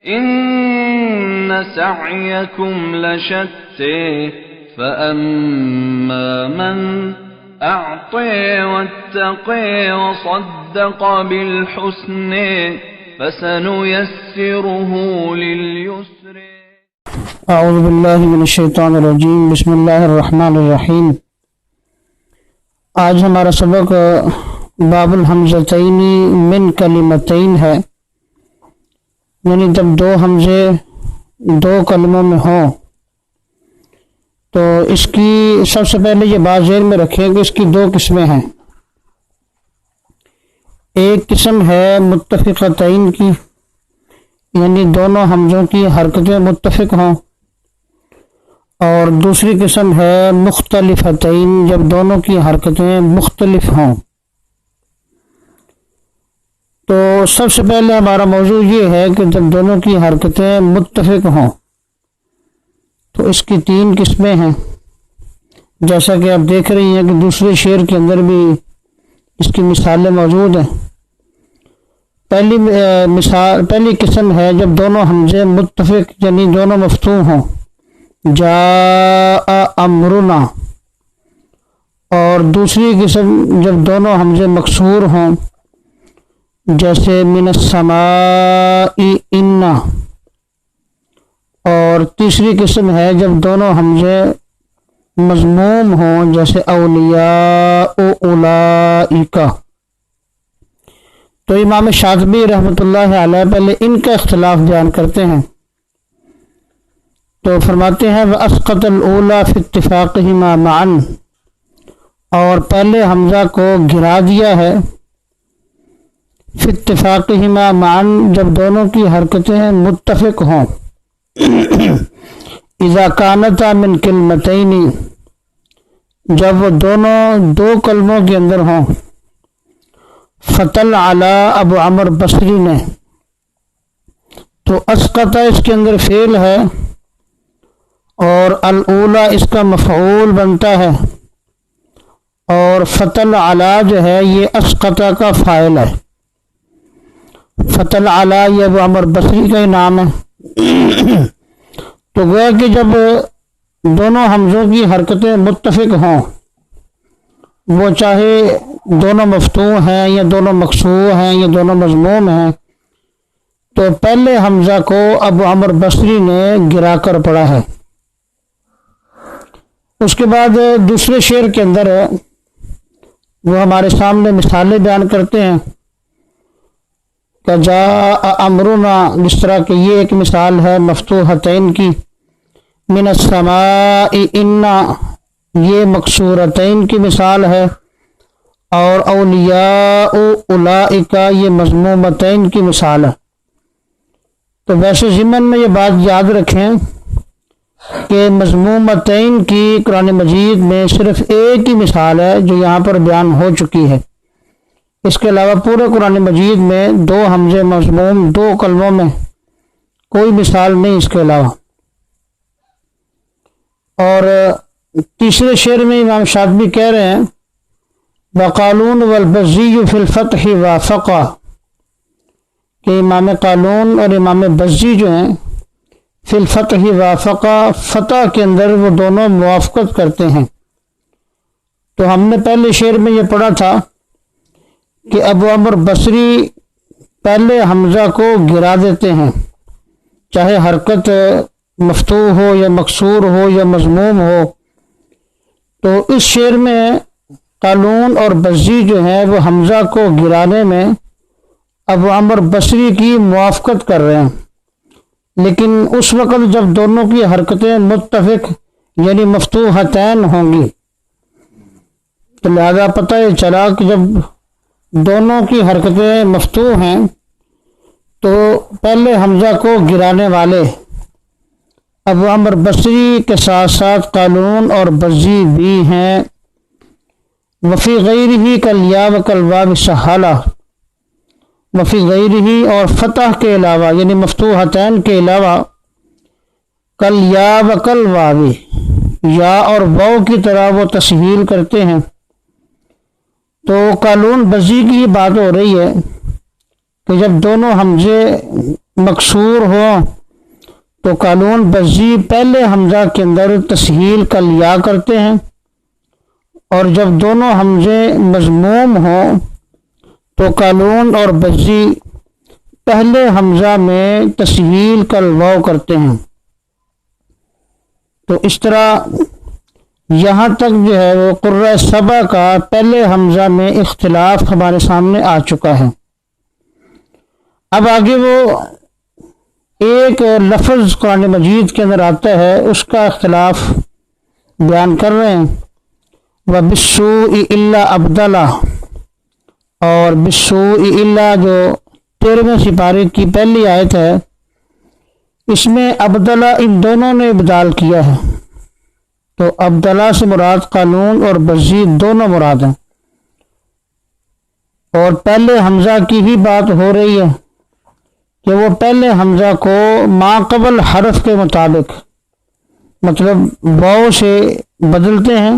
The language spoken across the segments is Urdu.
إن سعيكم لشتى فأما من أعطى واتقى وصدق بالحسنى فسنيسره لليسر. اعوذ باللہ من الشیطان الرجیم. بسم اللہ الرحمن الرحیم. آج ہمارا سبق باب الحمزتین من کلمتین ہے، یعنی جب دو حمزے دو کلموں میں ہوں تو اس کی سب سے پہلے یہ بات ذہن میں رکھیں کہ اس کی دو قسمیں ہیں. ایک قسم ہے متفقتین کی، یعنی دونوں حمزوں کی حرکتیں متفق ہوں، اور دوسری قسم ہے مختلفتین، جب دونوں کی حرکتیں مختلف ہوں. تو سب سے پہلے ہمارا موضوع یہ ہے کہ جب دونوں کی حرکتیں متفق ہوں تو اس کی تین قسمیں ہیں، جیسا کہ آپ دیکھ رہی ہیں کہ دوسرے شعر کے اندر بھی اس کی مثالیں موجود ہیں. پہلی قسم ہے جب دونوں حمزے متفق یعنی دونوں مفتوح ہوں، جاء امرنا. اور دوسری قسم جب دونوں حمزے مکسور ہوں، جیسے من السماء انا. اور تیسری قسم ہے جب دونوں حمزے مضموم ہوں، جیسے اولیاء اولئک. تو امام شاطبی رحمۃ اللہ علیہ پہلے ان کا اختلاف بیان کرتے ہیں. تو فرماتے ہیں وَأَسْقَطَ الْأُولَى فِي اتِّفَاقِهِمَا مَعًا، اور پہلے حمزہ کو گرا دیا ہے فی اتفاقہما معًا، جب دونوں کی حرکتیں متفق ہوں. اذا کانتا من کلمتین، جب وہ دونوں دو کلموں کے اندر ہوں. فتل علی ابو عمر بصری نے، تو اسقط اس کے اندر فعل ہے اور الاولا اس کا مفعول بنتا ہے، اور فتل علی جو ہے یہ اسقط کا فاعل ہے. فتل علی یہ ابو عمر بصری کا ہی نام ہے. تو گویا کہ جب دونوں حمزوں کی حرکتیں متفق ہوں، وہ چاہے دونوں مفتوح ہیں یا دونوں مکسور ہیں یا دونوں مضموم ہیں، تو پہلے حمزہ کو ابو عمر بصری نے گرا کر پڑھا ہے. اس کے بعد دوسرے شعر کے اندر وہ ہمارے سامنے مثالیں بیان کرتے ہیں کہ جاء امرنا، جس طرح کہ یہ ایک مثال ہے مفتوحتین کی. من السماء انا، یہ مکسورتین کی مثال ہے. اور اولیاء اولئک یہ مضمومتین کی مثال ہے. تو ویسے ضمن میں یہ بات یاد رکھیں کہ مضمومتین کی قرآن مجید میں صرف ایک ہی مثال ہے جو یہاں پر بیان ہو چکی ہے. اس کے علاوہ پورے قرآن مجید میں دو حمزے مضموم دو کلموں میں کوئی مثال نہیں اس کے علاوہ. اور تیسرے شعر میں امام شاطبی کہہ رہے ہیں وقالون والبزی فی الفتح وافقا، کہ امام قالون اور امام بزی جو ہیں فی الفتح وافقا، فتح کے اندر وہ دونوں موافقت کرتے ہیں. تو ہم نے پہلے شعر میں یہ پڑھا تھا کہ ابو عمر بصری پہلے حمزہ کو گرا دیتے ہیں، چاہے حرکت مفتوح ہو یا مکسور ہو یا مضموم ہو. تو اس شعر میں قالون اور بزی جو ہیں وہ حمزہ کو گرانے میں ابو عمر بصری کی موافقت کر رہے ہیں، لیکن اس وقت جب دونوں کی حرکتیں متفق یعنی مفتوحتین ہوں گی، تو لہذا پتہ یہ چلا کہ جب دونوں کی حرکتیں مفتوح ہیں تو پہلے حمزہ کو گرانے والے ابو عمر بصری کے ساتھ ساتھ قالون اور بزی بھی ہیں. وفی غیرہ کالیا وکالواو سہالہ، وفی غیرہ اور فتح کے علاوہ یعنی مفتوحتین کے علاوہ کالیا وکالواو، یا اور واو کی طرح وہ تسہیل کرتے ہیں. تو قالون بزی کی بات ہو رہی ہے کہ جب دونوں حمزے مکسور ہو تو قالون بزی پہلے حمزہ کے اندر تسہیل کا لیا کرتے ہیں، اور جب دونوں حمزے مضموم ہوں تو قالون اور بزی پہلے حمزہ میں تسہیل کا واو کرتے ہیں۔ تو اس طرح یہاں تک جو ہے وہ قرۂ سبا کا پہلے حمزہ میں اختلاف ہمارے سامنے آ چکا ہے۔ اب آگے وہ ایک لفظ قرآن مجید کے اندر آتا ہے، اس کا اختلاف بیان کر رہے ہیں۔ وَبِالسُّوءِ إِلَّا أَبْدَلَ، اور بِالسُّوءِ إِلَّا جو 13ویں سپارے کی پہلی آیت ہے، اس میں ابدلہ ان دونوں نے ابدال کیا ہے۔ تو ابدلہ سے مراد قالون اور بزی دونوں مراد ہیں، اور پہلے حمزہ کی ہی بات ہو رہی ہے کہ وہ پہلے حمزہ کو ما قبل حرف کے مطابق مطلب واو سے بدلتے ہیں،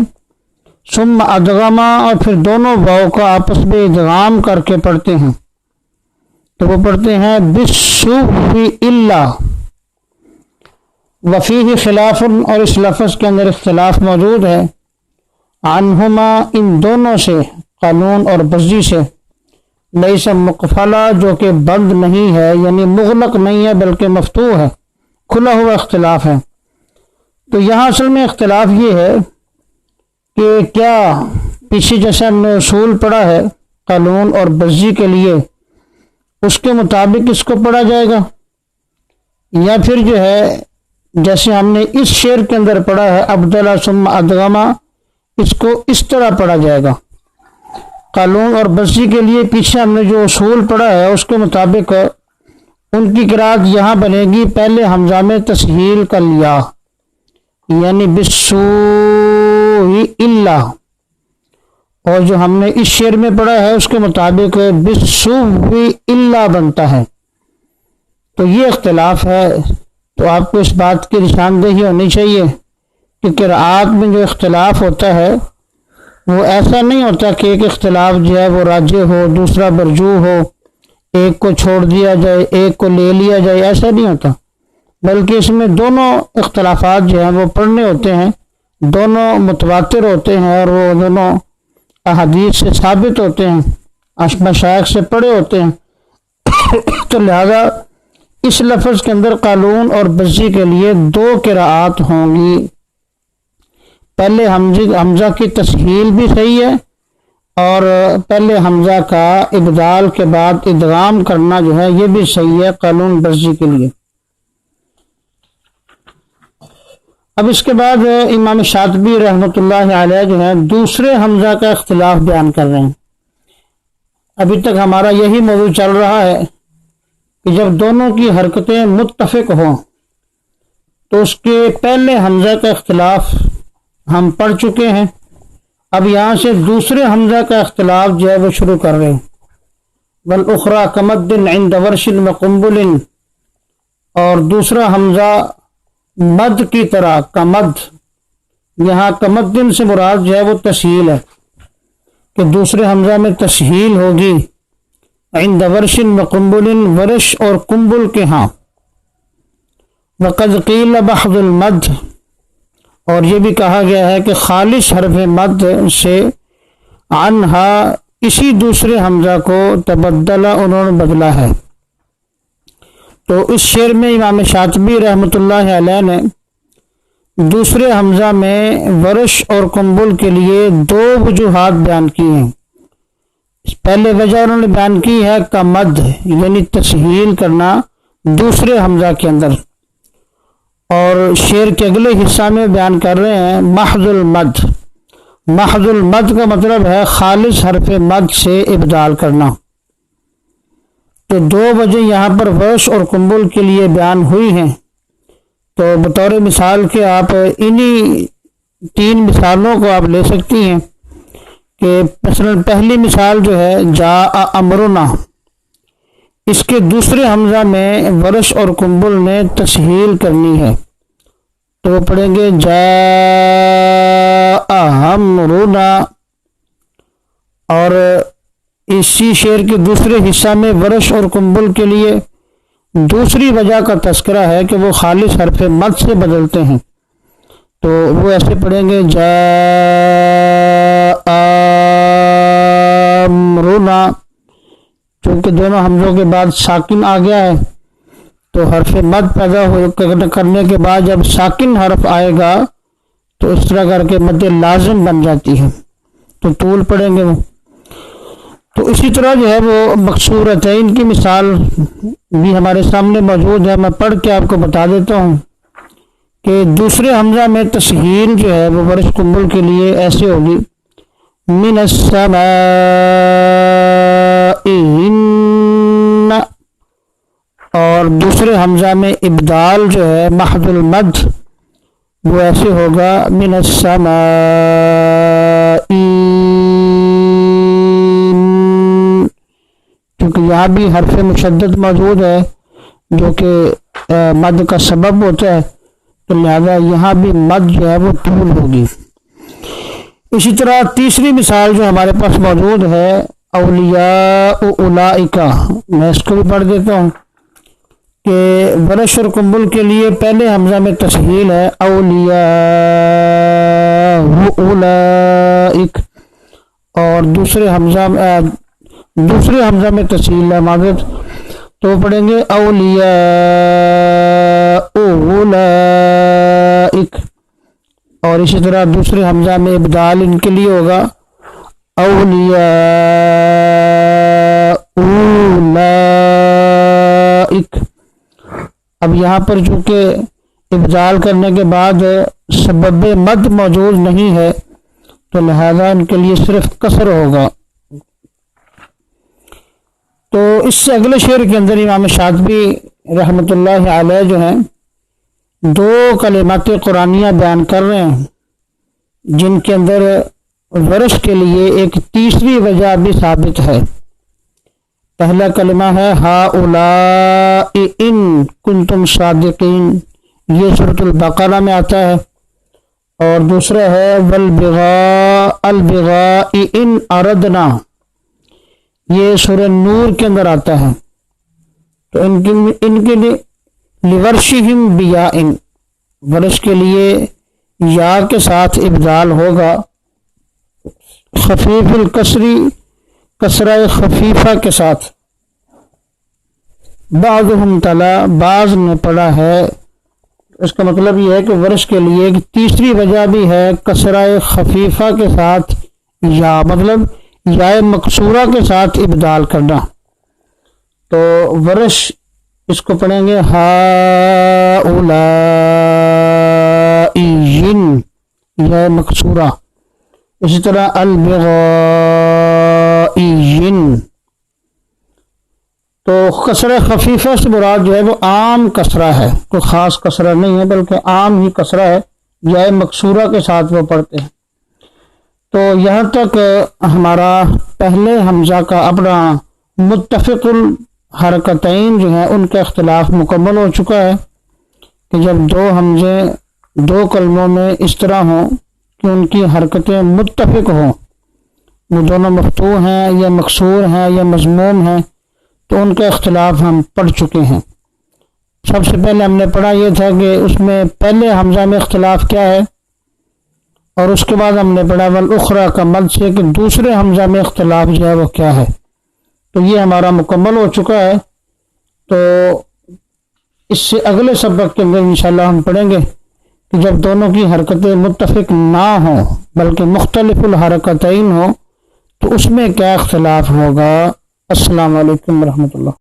ثم ادغما، اور پھر دونوں واو کا آپس میں ادغام کر کے پڑھتے ہیں۔ تو وہ پڑھتے ہیں بالسوء الا، وفیہ خلاف، اور اس لفظ کے اندر اختلاف موجود ہے، عنہما ان دونوں سے، قالون اور بزی سے، لیس مقفلا جو کہ بند نہیں ہے، یعنی مغلق نہیں ہے بلکہ مفتوح ہے، کھلا ہوا اختلاف ہے۔ تو یہاں اصل میں اختلاف یہ ہے کہ کیا پیچھے جیسے ہم نے اصول پڑھا ہے قالون اور بزی کے لیے، اس کے مطابق اس کو پڑھا جائے گا، یا پھر جو ہے جیسے ہم نے اس شعر کے اندر پڑھا ہے ابدلہ ثم ادغما، اس کو اس طرح پڑھا جائے گا۔ قالون اور بزی کے لیے پیچھے ہم نے جو اصول پڑھا ہے اس کے مطابق ان کی قرات یہاں بنے گی پہلے حمزہ میں تسہیل کا لیا، یعنی بالسوء الا، اور جو ہم نے اس شعر میں پڑھا ہے اس کے مطابق بالسوء الا بنتا ہے۔ تو یہ اختلاف ہے، تو آپ کو اس بات کی نشاندہی ہونی چاہیے کہ قرآت میں جو اختلاف ہوتا ہے وہ ایسا نہیں ہوتا کہ ایک اختلاف جو ہے وہ راجح ہو دوسرا برجو ہو، ایک کو چھوڑ دیا جائے ایک کو لے لیا جائے، ایسا نہیں ہوتا، بلکہ اس میں دونوں اختلافات جو ہیں وہ پڑھنے ہوتے ہیں، دونوں متواتر ہوتے ہیں، اور وہ دونوں احادیث سے ثابت ہوتے ہیں، مشائخ سے پڑھے ہوتے ہیں۔ تو لہذا اس لفظ کے اندر قالون اور بزی کے لیے دو قراءات ہوں گی، پہلے حمزہ کی تسہیل بھی صحیح ہے، اور پہلے حمزہ کا ابدال کے بعد ادغام کرنا جو ہے یہ بھی صحیح ہے قالون بزی کے لیے۔ اب اس کے بعد امام شاطبی رحمۃ اللہ علیہ جو ہے دوسرے حمزہ کا اختلاف بیان کر رہے ہیں۔ ابھی تک ہمارا یہی موضوع چل رہا ہے کہ جب دونوں کی حرکتیں متفق ہوں تو اس کے پہلے حمزہ کا اختلاف ہم پڑھ چکے ہیں، اب یہاں سے دوسرے حمزہ کا اختلاف جو ہے وہ شروع کر رہے ہیں۔ والاخری کمد عند ورش وقنبل، اور دوسرا حمزہ مد کی طرح کمد، یہاں کمدن سے مراد جو ہے وہ تسہیل ہے کہ دوسرے حمزہ میں تسہیل ہوگی، عند ورش وقنبل، ورش اور قنبل کے ہاں۔ وقد قیل بحض المد، اور یہ بھی کہا گیا ہے کہ خالص حرف مد سے عنہا اسی دوسرے حمزہ کو تبدلہ انہوں نے بدلا ہے۔ تو اس شعر میں امام شاطبی رحمۃ اللہ علیہ نے دوسرے حمزہ میں ورش اور قنبل کے لیے دو وجوہات بیان کی ہیں۔ پہلے وجہ انہوں نے بیان کی ہے کمد، یعنی تسہیل کرنا دوسرے حمزہ کے اندر، اور شعر کے اگلے حصہ میں بیان کر رہے ہیں محض المد۔ محض المد کا مطلب ہے خالص حرف مد سے ابدال کرنا۔ تو دو وجہ یہاں پر ورش اور قنبل کے لیے بیان ہوئی ہیں، تو بطور مثال کے آپ انہی 3 مثالوں کو آپ لے سکتی ہیں کہ مثلا پہلی مثال جو ہے جاء امرنا، اس کے دوسرے حمزہ میں ورش اور قنبل نے تسہیل کرنی ہے، تو وہ پڑھیں گے جاء امرنا، اور اسی شعر کے دوسرے حصہ میں ورش اور قنبل کے لیے دوسری وجہ کا تذکرہ ہے کہ وہ خالص حرف مد سے بدلتے ہیں، تو وہ ایسے پڑھیں گے جاء امرنا، چونکہ دونوں حمزوں کے بعد ساکن آ گیا ہے تو حرف مد پیدا کرنے کے بعد جب ساکن حرف آئے گا تو اس طرح کر کے مد لازم بن جاتی ہے، تو طول پڑھیں گے وہ۔ تو اسی طرح جو ہے وہ مکسورتین کی مثال بھی ہمارے سامنے موجود ہے، میں پڑھ کے آپ کو بتا دیتا ہوں کہ دوسرے حمزہ میں تسہیل جو ہے وہ ورش قنبل کے لیے ایسے ہوگی من السماء ان، اور دوسرے حمزہ میں ابدال جو ہے محض المد وہ ایسے ہوگا من السماء، کیونکہ یہاں بھی حرف مشدد موجود ہے جو کہ مد کا سبب ہوتا ہے، تو لہذا یہاں بھی مد جو ہے وہ طول ہوگی۔ اسی طرح تیسری مثال جو ہمارے پاس موجود ہے اولیاء اولئک، میں اس کو بھی پڑھ دیتا ہوں کہ ورش اور قنبل کے لیے پہلے حمزہ میں تسہیل ہے اولیاء اولئک، اور دوسرے حمزہ میں تسہیل ہے معذرت، تو پڑھیں گے اولیاء اولئک، اور اسی طرح دوسرے حمزہ میں ابدال ان کے لیے ہوگا اولیاء اولئک۔ اب یہاں پر چونکہ ابدال کرنے کے بعد سبب مد موجود نہیں ہے تو لہذا ان کے لیے صرف کسر ہوگا۔ تو اس سے اگلے شعر کے اندر امام شاطبی رحمۃ اللہ علیہ جو ہیں دو کلمات قرآنیہ بیان کر رہے ہیں جن کے اندر ورش کے لیے ایک تیسری وجہ بھی ثابت ہے۔ پہلا کلمہ ہے ہؤلاء ان کنتم صادقین، یہ سورۃ البقرہ میں آتا ہے، اور دوسرا ہے والبغاء البغاء ان اردنا، یہ سورہ نور کے اندر آتا ہے۔ تو ان کے لیے لورشہم بیاء، ورش کے لیے یا کے ساتھ ابدال ہوگا خفیف الکسری، کسرہ خفیفہ کے ساتھ۔ بعضهم تلا، بعض نے پڑھا ہے، اس کا مطلب یہ ہے کہ ورش کے لیے ایک تیسری وجہ بھی ہے کسرہ خفیفہ کے ساتھ یا، مطلب یا مکسورہ کے ساتھ ابدال کرنا۔ تو ورش اس کو پڑھیں گے ہؤلاء یا مکسورہ، اسی طرح البغاء، تو کسرہ خفیفہ سے مراد جو ہے وہ عام کسرہ ہے، کوئی خاص کسرہ نہیں ہے بلکہ عام ہی کسرہ ہے، یا مکسورہ کے ساتھ وہ پڑھتے ہیں۔ تو یہاں تک ہمارا پہلے حمزہ کا اپنا متفق الحرکتین جو ہیں ان کا اختلاف مکمل ہو چکا ہے کہ جب دو حمزے دو کلموں میں اس طرح ہوں کہ ان کی حرکتیں متفق ہوں، وہ دونوں مفتوح ہیں یا مکسور ہیں یا مضموم ہیں، تو ان کا اختلاف ہم پڑھ چکے ہیں۔ سب سے پہلے ہم نے پڑھا یہ تھا کہ اس میں پہلے حمزہ میں اختلاف کیا ہے، اور اس کے بعد ہم نے پڑھا والاخری کا مد سے کہ دوسرے حمزہ میں اختلاف جو ہے وہ کیا ہے۔ تو یہ ہمارا مکمل ہو چکا ہے۔ تو اس سے اگلے سبق کے اندر انشاءاللہ ہم پڑھیں گے کہ جب دونوں کی حرکتیں متفق نہ ہوں بلکہ مختلف الحرکتین ہوں تو اس میں کیا اختلاف ہوگا۔ السلام علیکم ورحمۃ اللہ۔